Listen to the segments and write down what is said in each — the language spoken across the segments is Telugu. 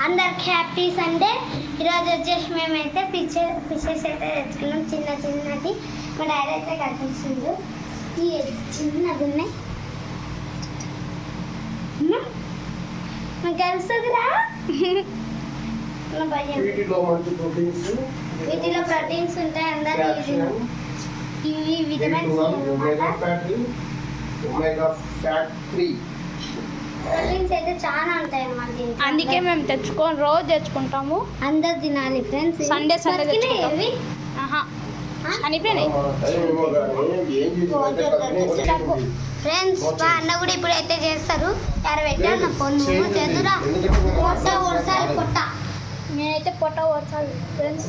అందరికి హ్యాపీ సండే. ఈరోజు వచ్చేసి మేమైతే ఫిషెస్ అయితే తెచ్చుకున్నాం. చిన్నది మా డాడీ అయితే కట్టించిండు. ఈ చిన్నది ఉన్నాయి నాకు కలుస్తుందిరా. వీటిలో ప్రోటీన్స్ ఉంటాయి. అందరూ ఇవి విటమిన్స్ ప్రోటీన్స్ అయితే చాలా ఉంటాయి అన్నమాట. అందుకే మేము రోజు తెచ్చుకుంటాము. అందరు తినాలి ఫ్రెండ్స్. Sunday అనిపోయినాయి friends. మా అన్న కూడా ఇప్పుడు అయితే చేస్తారు. యారు పెట్టాను పొన్ను చేతురా పొట్ట నేనైతే పొట్ట వచ్చాలి ఫ్రెండ్స్.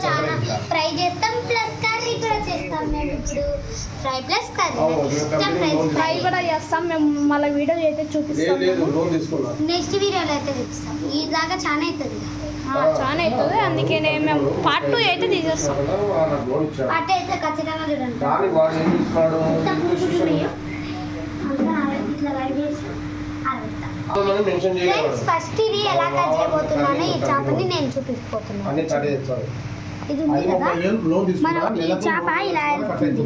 చాలా ఫ్రై చేస్తాం ప్లస్ కర్రీ కూడా చేస్తాం. మేము ఇప్పుడు ఫ్రై ప్లస్ కర్రీ ఫ్రై కూడా చేస్తాం. మేము మళ్ళీ వీడియో అయితే చూపిస్తాం. నెక్స్ట్ వీడియోలో అయితే చూపిస్తాం. ఇలాగా చాలా అవుతుంది చాలా అవుతుంది. అందుకే మేము పార్ట్ 2 అయితే తీసేస్తాం. పార్ట్ అయితే ఖచ్చితంగా చూడండి. ఫస్ట్ ఇది ఎలా కట్ చేయబోతున్నానో ఈ చేపని నేను చూపించబోతున్నాను. ఇది ఉంది కదా, మనం ఈ చేప ఇలా వెళ్తుంది,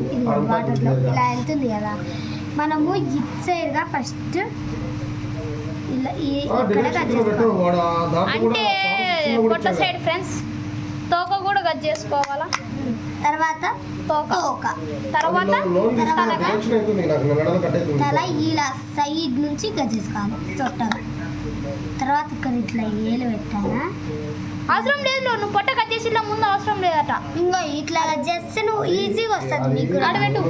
వాటర్లో ఇలా వెళ్తుంది కదా. మనము ఇట్ సైడ్గా ఫస్ట్ ఇలా ఇక్కడ కట్ చేసుకోవాలి. అంటే పొట్ట సైడ్ ఫ్రెండ్స్ తోక కూడా కట్ చేసుకోవాలా. తర్వాత తోక, తర్వాత తల ఇలా సైడ్ నుంచి కట్ చేసుకోవాలి తొట్టగా. తర్వాత ఇక్కడ ఇట్లా ఏలు పెట్టాలా. అవసరం లేదు, నువ్వు పొట్ట కట్ చేసి ముందు అవసరం లేదట. ఇంకో ఇట్లా జస్ట్ నువ్వు ఈజీగా వస్తుంది మీకు. అడబెట్టు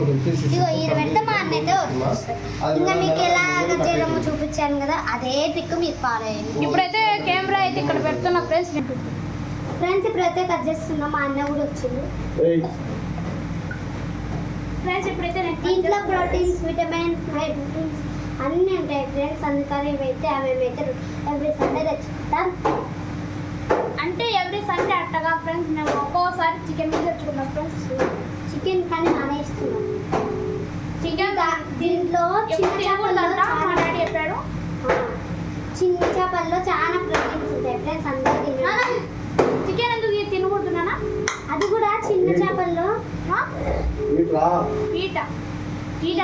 ఇగో ఇది పెడితే మా అన్న అయితే వస్తుంది. ఇంకా మీకు ఎలా కట్ చేయడమో చూపించాను కదా, అదే ట్రిక్ మీరు ఫాలో అయ్యండి. ఇప్పుడైతే కెమెరా అయితే ఇక్కడ పెడుతున్నా ఫ్రెండ్స్. ఇప్పుడైతే కట్ చేస్తున్నా. మా అన్న కూడా వచ్చింది ఫ్రెండ్స్. ఇప్పుడైతే దీంట్లో ప్రోటీన్స్, విటమిన్స్, ప్రోటీన్స్ అన్నీ ఉంటాయి ఫ్రెండ్స్. అందుకని ఇవైతే మేమైతే ఎవ్రీ సండే తెచ్చుకుంటాం. అంటే ఎవ్రీ సండే అట్టగా ఫ్రెండ్స్. మేము ఒక్కోసారి చికెన్ మీద తెచ్చుకున్నాం ఫ్రెండ్స్. చికెన్ కానీ మానేస్తున్నాం. చికెన్ దీంట్లో చిన్న చేపల్లో మా డాడీ చెప్పాడు. చిన్న చేపల్లో చాలా ప్రోటీన్స్ ఉంటాయి ఫ్రెండ్స్. అందరికీ చికెన్ ఎందుకు తినకూడుతున్నానా? అది కూడా చిన్న చేపల్లో హీట్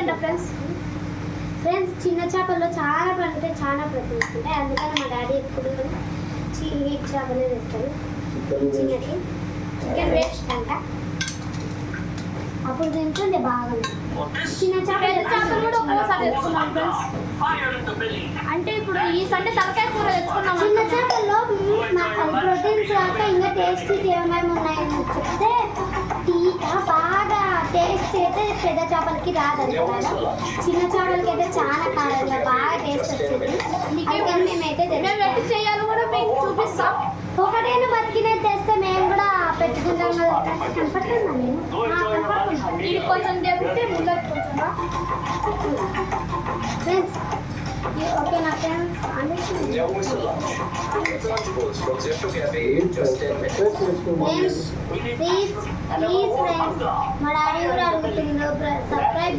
అంట ఫ్రెండ్స్. చిన్న చేపల్లో చాలా ప్రోటీన్స్ ఉంటాయి. అందుకని మా డాడీ ఎప్పుడు హీట్ చేపలే తెస్తారు. చిన్నది చికెన్ వేస్ట్ అంట, అప్పుడు తింటుండే బాగా. చిన్న చేపలు కూడా ఒక్కోసారి తెచ్చుకున్నాం ఫ్రెండ్స్. అంటే ఇప్పుడు ఈ సండే తలకాయ కూర తెచ్చుకున్నాం. చిన్న చేపల్లో ప్రోటీన్స్ కాక ఇంకా టేస్ట్ ఏమేమి ఉన్నాయని చెప్తే బాగా టేస్ట్ అయితే పెద్ద చేపలకి రాదన్నమాట. చిన్న చేపలకి అయితే చాలా కారంగా బాగా టేస్ట్ వచ్చింది. అందుకని మేమైతే ఎట్టి చేయాలి కూడా మీకు చూపిస్తాం. ఒకటేనా బతికినది తెస్తే మేము కూడా పెట్టుకుంటాం కదా. కనపడుతుందా నేను? ఇది కొంచెం జరిగితే ముందర కొంచెం ఫ్రెండ్స్. ఓకేనా ఫ్రెండ్స్? ప్లీజ్ ఫ్రెండ్స్, మా డాడీ కూడా అడుగుతుందో సబ్స్క్రైబ్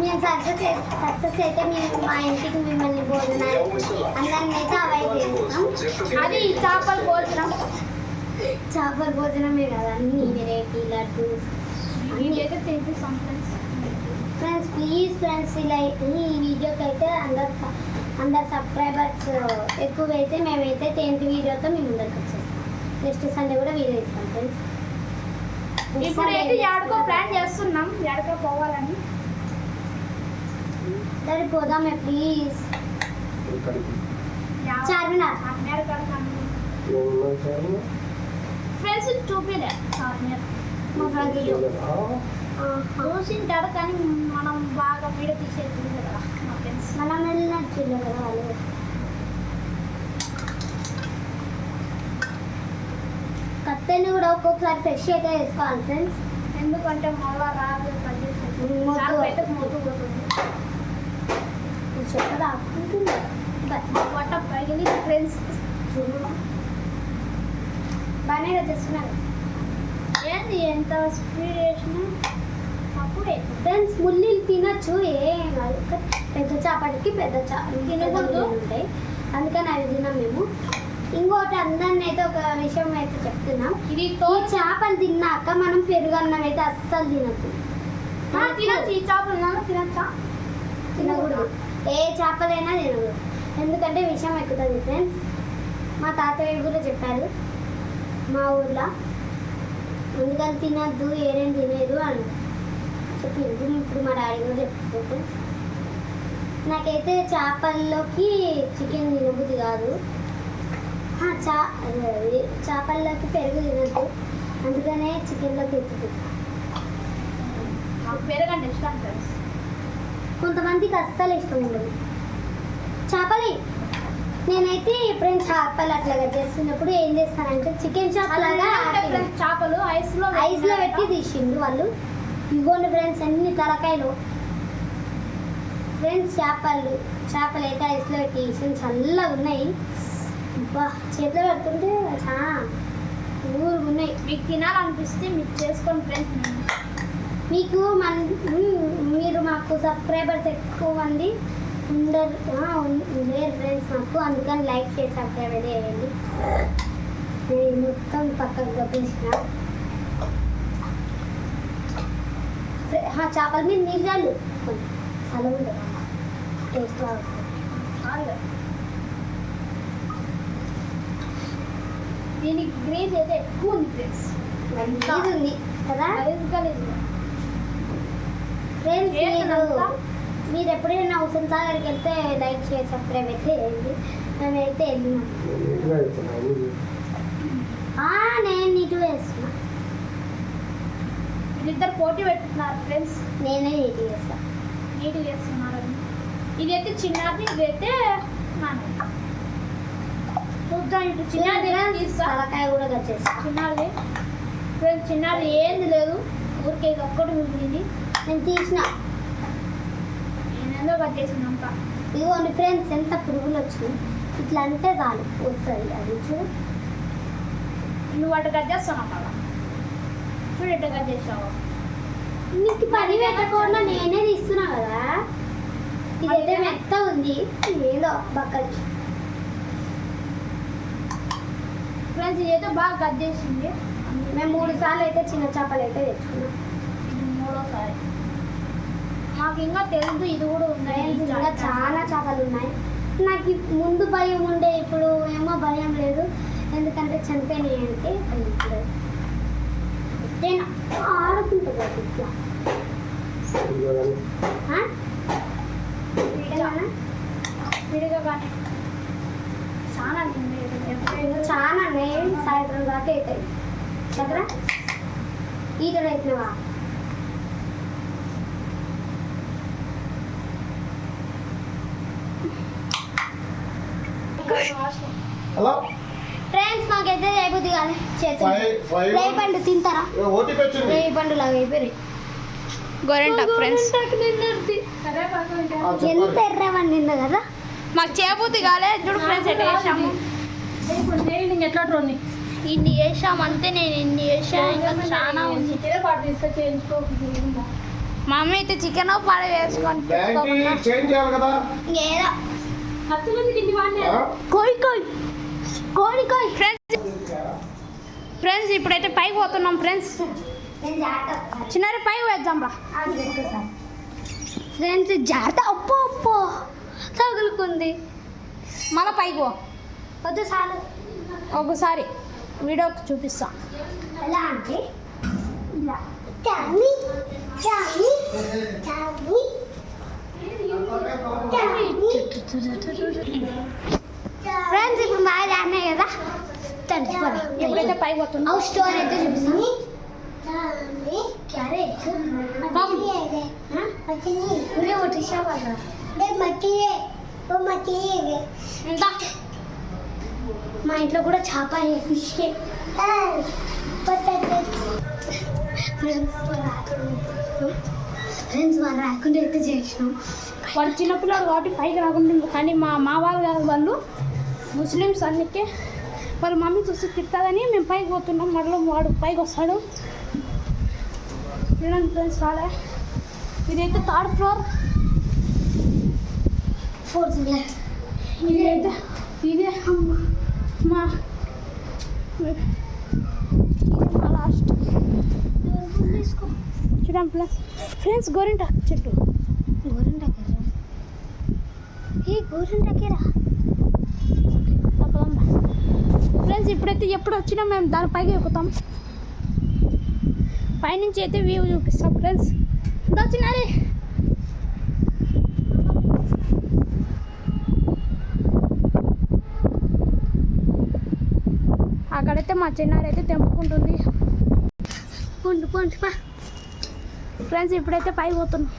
మేము సక్సెస్ అయితే మేము మా ఇంటికి మిమ్మల్ని భోజనాలు అందరిని అయితే అవాయిడ్ చేస్తాం. అది చేపల భోజనమే కదా, అన్ని వెరైటీ లడ్డు అయితే తినిపిస్తాం ఫ్రెండ్స్. ప్లీజ్ ఫ్రెండ్స్, ఇలా ఈ వీడియోకి అయితే అందరు సబ్స్క్రైబర్స్ ఎక్కువైతే మేమైతే 10th వీడియోతో మేము ముందరికి వచ్చేస్తాం. నెక్స్ట్ సండే కూడా వీడియో ఇస్తాం ఫ్రెండ్స్. ఇప్పుడు అయితే ఎక్కడికో ప్లాన్ చేస్తున్నాం, ఎక్కడికో పోవాలని. సరే పోదామే ప్లీజ్. చార్మినార్ ఫ్రెండ్స్ చూపిలే. చార్మినార్ మా ఫ్రెండ్స్ చూసింటారు కానీ మనం బాగా వీడియో తీసేది కదా మా ఫ్రెండ్స్. మనం వెళ్ళినట్టు చూడలేదు కదా వాళ్ళు. కత్తెని కూడా ఒక్కొక్కసారి ఫ్రెష్ అయితే వేసుకోవాలి ఫ్రెండ్స్. ఎందుకంటే మళ్ళా రాదు అయితే మూతు పోతుంది. చెప్ప రాకుంటుంది పొట్ట పగిలి ఫ్రెండ్స్. బాగానే చేస్తున్నారు. ఏంది ఎంత స్పీడ్ చేసినా ముళ్ళీలు తినొచ్చు, ఏం కాదు. పెద్ద చేపలకి పెద్ద తినకూడదు ఉంటాయి, అందుకని అవి తిన్నాం మేము. ఇంకోటి అందరిని అయితే ఒక విషయం అయితే చెప్తున్నాం, ఈ చేపలు తిన్నాక మనం పెరుగన్నం అయితే అస్సలు తినద్దు. తినచ్చు, ఈ చేపలు తినచ్చా? తినకూడదు, ఏ చేపలైనా తినకూడదు, ఎందుకంటే విషయం ఎక్కుతుంది ఫ్రెండ్స్. మా తాతయ్య కూడా చెప్పారు మా ఊర్లో, అందుకని తినద్దు, ఏరేం తినేదు అని చెప్పింది. ఇప్పుడు మా డాడీ కూడా చెప్తే నాకైతే చేపల్లోకి చికెన్ తినబుద్ధి కాదు, చేపల్లోకి పెరుగు తినద్దు, అందుకనే చికెన్లోకి ఎత్తుతుంది. పెరుగు అంటే ఇష్టం ఫ్రెండ్స్, కొంతమందికి అస్సలు ఇష్టం ఉండదు చేపలు. నేనైతే ఎప్పుడైనా చేపలు అట్లాగా చేస్తున్నప్పుడు ఏం చేస్తానంటే చికెన్ చేపలాగా చేపలు ఐస్లో పెట్టి తీసిండు వాళ్ళు. ఇవ్వండి ఫ్రెండ్స్ అన్ని తలకాయలు ఫ్రెండ్స్, చేపలు అయితే ఐస్లో పెట్టి తీసి చల్లగా ఉన్నాయి. చేతిలో పెడుతుంటే చాలా ఊరుగా ఉన్నాయి. మీకు తినాలనిపిస్తే మీకు చేసుకోండి ఫ్రెండ్స్. మీకు మీరు మాకు సబ్స్క్రైబర్స్ ఎక్కువ మంది లేరు ఫ్రెండ్స్ మాకు, అందుకని లైక్ చేసి సబ్స్క్రైబ్ అయితే చేయండి. నేను మొత్తం పక్కకు గబ్బేసిన చేపల మీద నీళ్ళు చాలు చల్లగా ఉంటుంది, టేస్ట్ బాగా వస్తుంది. దీనికి గ్రేజ్ అయితే ఎక్కువ ఉంది ఫ్రెండ్స్, ఇది ఉంది కదా ఫ్రెండ్స్. మీరు ఎప్పుడైనా అవసరం సాగర్కి వెళ్తే లైక్ చేసి సబ్స్క్రైబ్ అయితే చేయండి. మేమైతే వెళ్ళినాం, నేను నీట్ వేస్తున్నా. వీళ్ళిద్దరు పోటీ పెట్టుతున్నారు ఫ్రెండ్స్, నేనే నీట్ చేస్తాను. నీట్ చేస్తున్నారు. ఇది అయితే చిన్నది, ఇది అయితే చూద్దాం. ఇటు చిన్నది తలకాయ కూడా వచ్చేసి చిన్నది ఫ్రెండ్స్, చిన్నది ఏంది లేదు, ఊరికే ఇది ఒక్కటి మిగిలింది. నేను తీసిన నేనేందో కట్ చేసిందంతా. ఇదిగోండి ఫ్రెండ్స్, ఎంత పురుగులు వచ్చినాయి, ఇట్లా అంటే చాలు వస్తుంది. అది చూడు, నువ్వు అటు కట్ చేస్తావు మళ్ళా, చూడు ఎట్లా కట్ చేసావు. నీకు పని పెట్టకుండా నేనే తీస్తున్నా కదా. ఇదైతే మెత్త ఉంది, ఏదో బక్కలు ఫ్రెండ్స్. ఇదైతే బాగా కట్ చేసింది. మేము 3 సార్లు అయితే చిన్న చేపలు అయితే తెచ్చుకున్నాం, ఇది 3వ సారి. మాకు ఇంకా తెలుసు ఇది కూడా ఉన్నాయి, ఇంకా చాలా చేపలు ఉన్నాయి. నాకు ముందు భయం ఉండే, ఇప్పుడు ఏమో భయం లేదు, ఎందుకంటే చనిపోయినాయి అంటే భయం. నేను ఆడుకుంటా ఇట్లా విడిగా కానీ చాలా సాయంత్రం దాకా అవుతాయి దగ్గర ఈతడు అవుతున్నావా. హలో ఫ్రెండ్స్, మాకైతే అయిపోద్ది కానీ రేయి పండు తింటారా? రేయి పండు లాగా అయిపోయి గోరెంటాకు ఫ్రెండ్స్. ఎంత ఎర్రవండిందో కదా. మాకు చేయబుద్ధి కాలేదు చూడు ఫ్రెండ్స్, ఎట్లా చేసాము. ఎట్లా ట్రోని ఇన్ని చేసాము అంతే, నేను ఇన్ని చేసా, ఇంకా చాలా ఉంది. మా అమ్మ అయితే చికెన్ పాడ వేసుకొని ఫ్రెండ్స్ ఇప్పుడైతే పైకి పోతున్నాం ఫ్రెండ్స్. చిన్నారి పైకి వేద్దాం రా ఫ్రెండ్స్. జాగ్రత్త, అప్పో అప్పో తగులుకుంది. మళ్ళీ పైకి పో, వద్దు చాలు. ఒకసారి వీడియో చూపిస్తా. ఎలా అంటే ఇలా చామి చామి చామి. ఫ్రెండ్స్ ఇప్పుడు బాగా అన్నాయి కదా, ఎప్పుడైతే పైకి పోతున్నా స్టోర్ అయితే చూపిస్తాను. మా ఇంట్లో కూడా చేప ఫిష్ ఫ్రెండ్స్ వాళ్ళు రాకుండా అయితే చేసినాం. వాళ్ళు చిన్నపిల్లలు కాబట్టి పైకి రాకుండా, కానీ మా వాళ్ళు కాదు, వాళ్ళు ముస్లిమ్స్. అందుకే వాళ్ళ మమ్మీ చూసి తిట్టాలని మేము పైకి పోతున్నాం. మళ్ళీ వాడు పైకి వస్తాడు. చూడండి ఫ్రెండ్స్, రాలే ఇదైతే థర్డ్ ఫ్లోర్. Fourth class. ఇదైతే ఇదే మా లాస్ట్ తీసుకో. చూడండి ప్లస్ ఫ్రెండ్స్ గోరింటాకు చెట్టు. గోరింటాకేరా? ఏ గోరింటాకేరా? తప్పదమ్మా ఫ్రెండ్స్. ఇప్పుడైతే ఎప్పుడు వచ్చినా మేము దానిపైకి ఎక్కుతాం. పైనుంచి అయితే వ్యూ చూపిస్తాం ఫ్రెండ్స్. వచ్చినారే అక్కడైతే మా చిన్నారైతే తెంపుకుంటుంది. పండు పండు పా ఫ్రెండ్స్ ఇప్పుడైతే పైకి పోతున్నాం.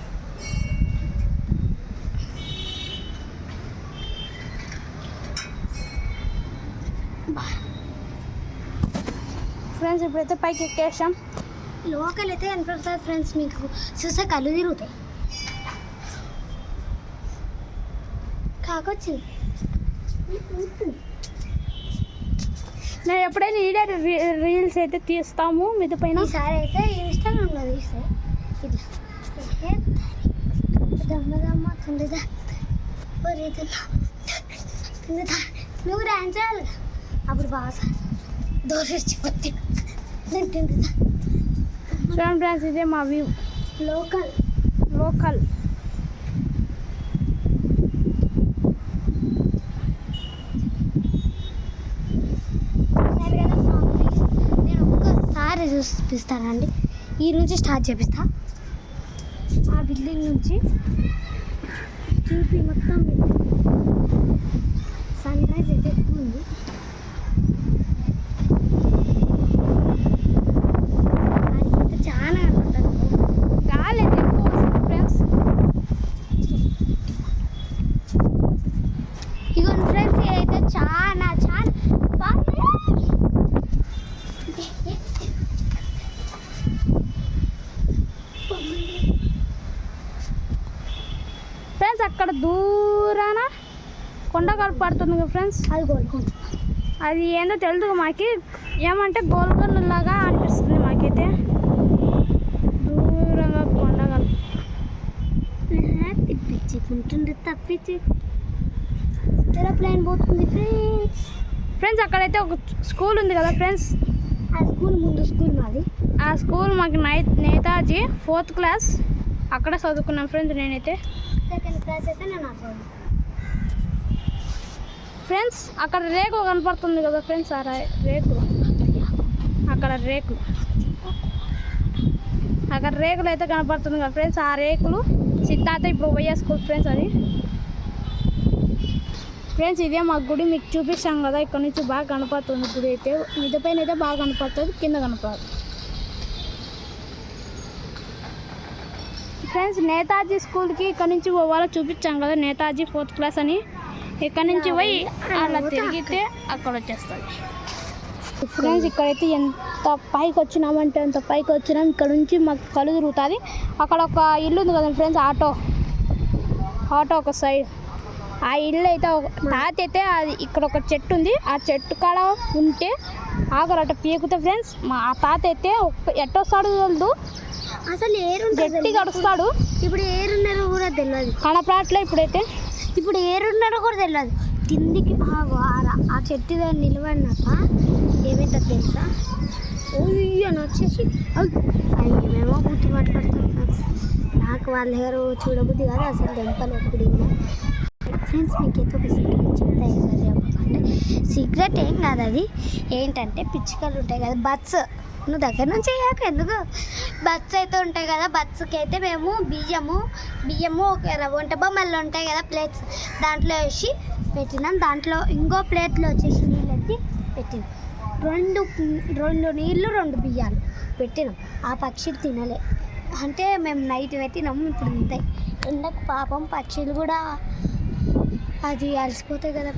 ఫ్రెండ్స్ ఇప్పుడైతే పైకి ఎక్కేసాం. లోకల్ అయితే కనపడుతుంది ఫ్రెండ్స్. మీకు చూసే కళ్ళు తిరుగుతాయి. కాకొచ్చింది. నేను ఎప్పుడైనా ఈడే రీల్స్ అయితే తీస్తాము మీద పైన. ఈసారి అయితే ఇన్స్టాగ్రామ్లో తీస్తే ఇట్లా దమ్మదమ్మ తుందిదా తుందిదా నువ్వు డాన్స్ చేయాలి. అప్పుడు బాగా దోశ వచ్చిపోతే తింటుందిదా. చూడండి ఫ్రెండ్స్ ఇదే మా వ్యూ. లోకల్ లోకల్ నేను ఒక్కసారి చూపిస్తానండి. ఈ నుంచి స్టార్ట్ చేపిస్తా. ఆ బిల్డింగ్ నుంచి చూపి మొత్తం సన్ రైజ్ అయితే ఎక్కువ ఉంది. అది చాలా కనపడుతుంది. గాలి అయితే ఎక్కువ వస్తుంది ఫ్రెండ్స్. ఇగోండి ఫ్రెండ్స్ ఇదైతే చాలా చాలా బాగుంది. ఫ్రెండ్స్ అక్కడ దూరాన కొండ కనపడుతుంది కదా ఫ్రెండ్స్. అది గోల్కొండ. అది ఏందో తెలుసు మాకి. ఏమంటే గోల్కొండ లాగా అనిపిస్తుంది మాకైతే. దూరంగా కొండ తిప్పించుకుంటుంది తప్పించి ప్లేన్ పోతుంది ఫ్రెండ్స్. ఫ్రెండ్స్ అక్కడైతే ఒక స్కూల్ ఉంది కదా ఫ్రెండ్స్. ఆ స్కూల్ ముందు స్కూల్ మాది. ఆ స్కూల్ మాకు నేతాజీ 4th క్లాస్ అక్కడ చదువుకున్నాను ఫ్రెండ్స్. నేనైతే సెకండ్ క్లాస్ అయితే నేను అసలు ఫ్రెండ్స్ అక్కడ రేకులు కనపడుతుంది కదా ఫ్రెండ్స్. ఆ రేకులు అక్కడ రేకులు అయితే కనపడుతుంది కదా ఫ్రెండ్స్. ఆ రేకులు సిద్ధార్థ ఇప్పుడు పోయే స్కూల్ ఫ్రెండ్స్ అది. ఫ్రెండ్స్ ఇదే మా గుడి మీకు చూపిస్తాం కదా. ఇక్కడ నుంచి బాగా కనపడుతుంది గుడి అయితే. మిద్ద పైన అయితే బాగా కనపడుతుంది, కింద కనపడదు. ఫ్రెండ్స్ నేతాజీ స్కూల్కి ఇక్కడ నుంచి పోవాలో చూపించాం కదా. నేతాజీ 4th క్లాస్ అని. ఇక్కడ నుంచి పోయి అలా తిరిగితే అక్కడ వచ్చేస్తుంది ఫ్రెండ్స్. ఇక్కడైతే ఎంత పైకి వచ్చినామంటే అంత పైకి వచ్చినాం. ఇక్కడ నుంచి మాకు కళ్ళు తిరుగుతుంది. అక్కడ ఒక ఇల్లు ఉంది కదా ఫ్రెండ్స్. ఆటో ఒక సైడ్. ఆ ఇల్లు అయితే ఒక తాత అయితే అది ఇక్కడ ఒక చెట్టు ఉంది. ఆ చెట్టు కాడ ఉంటే ఆగరట పీకుతే ఫ్రెండ్స్. ఆ తాత అయితే ఎట్టొస్తాడు తెలియదు. అసలు గట్టి గడుస్తాడు. ఇప్పుడు ఏరున్నారో కూడా తెలియదు. కనపడట్లే ఇప్పుడైతే. ఇప్పుడు ఏరున్నారో కూడా తెలియదు. కిందికి ఆ చెట్టు దగ్గర నిలబడినాక ఏమవుతుంది తెలుసా? అని వచ్చేసి ఏమేమో బుద్ధి మాట్లాడతారు ఫ్రెండ్స్. నాకు వాళ్ళ ఎవరు చూడబుద్ధి కాదు అసలు దెంపలు ఎప్పుడు ఫ్రెండ్స్. మీకైతే ఒక సీక్రెట్ చెప్తా. చెప్పకంటే సీక్రెట్ ఏం కాదు. అది ఏంటంటే పిచ్చుకలు ఉంటాయి కదా, బర్డ్స్. నువ్వు దగ్గర నుంచి చేయకు ఎందుకు. బర్డ్స్ అయితే ఉంటాయి కదా. బర్డ్స్కి అయితే మేము బియ్యము ఒక వంట బొమ్మలు ఉంటాయి కదా ప్లేట్స్, దాంట్లో వేసి పెట్టినాం. దాంట్లో ఇంకో ప్లేట్లో వచ్చేసి నీళ్ళు ఎత్తి పెట్టినాం. రెండు నీళ్ళు 2 బియ్యాలు పెట్టినాం. ఆ పక్షులు తినలే అంటే మేము నైట్ పెట్టినాము. ఇప్పుడు తింటాయి. ఎండకు పాపం పక్షులు కూడా అది అలసిపోతాయి కదా.